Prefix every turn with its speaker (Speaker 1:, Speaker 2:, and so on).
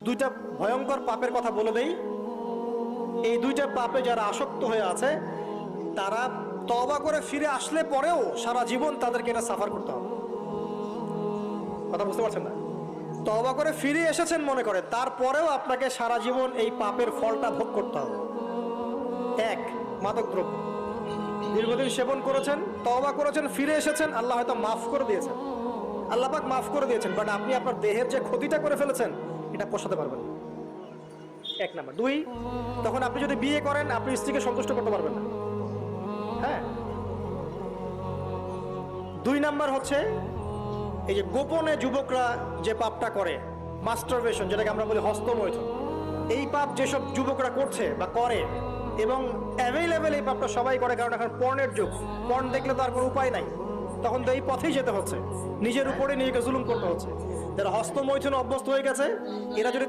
Speaker 1: দুইটা ভয়ঙ্কর পাপের কথা বলে দেই। এই দুইটা পাপে যারা আসক্ত হয়ে আছে তারা তওবা করে ফিরে আসলে পরেও সারা জীবন তাদেরকে এটা সাফার করতে হবে। কথা বুঝতে পারছেন না? তওবা করে ফিরে এসেছেন মনে করে, তারপরেও আপনাকে সারা জীবন এই পাপের ফলটা ভোগ করতে হবে। এক, মাদক দ্রব্য দীর্ঘদিন সেবন করেছেন, তওবা করেছেন, ফিরে এসেছেন, আল্লাহ হয়তো মাফ করে দিয়েছেন, আল্লাহ পাক মাফ করে দিয়েছেন, বাট আপনি আপনার দেহের যে ক্ষতিটা করে ফেলেছেন এটা পোষাতে পারবেন না। এক নাম্বার। দুই, তখন আপনি যদি বিয়ে করেন আপনি স্ত্রীকে সন্তুষ্ট করতে পারবেন না। হ্যাঁ। দুই নাম্বার হচ্ছে এই যে গোপনে যুবকরা যে পাপটা করে, মাস্টারবেশন, যেটাকে আমরা বলি হস্তমৈথুন, এই পাপ যেসব যুবকরা করছে বা করে, এবং অ্যাভেলেবেল এই পাপটা সবাই করে, কারণ এখন পর্নের যুগ, পর্ন দেখলে তো আর কোনো উপায় নাই, তখন তো এই পথেই যেতে হচ্ছে, নিজের উপরে নিজেকে জুলুম করতে হচ্ছে। যারা হস্তমৈথুনে অভ্যস্ত হয়ে গেছে এরা যদি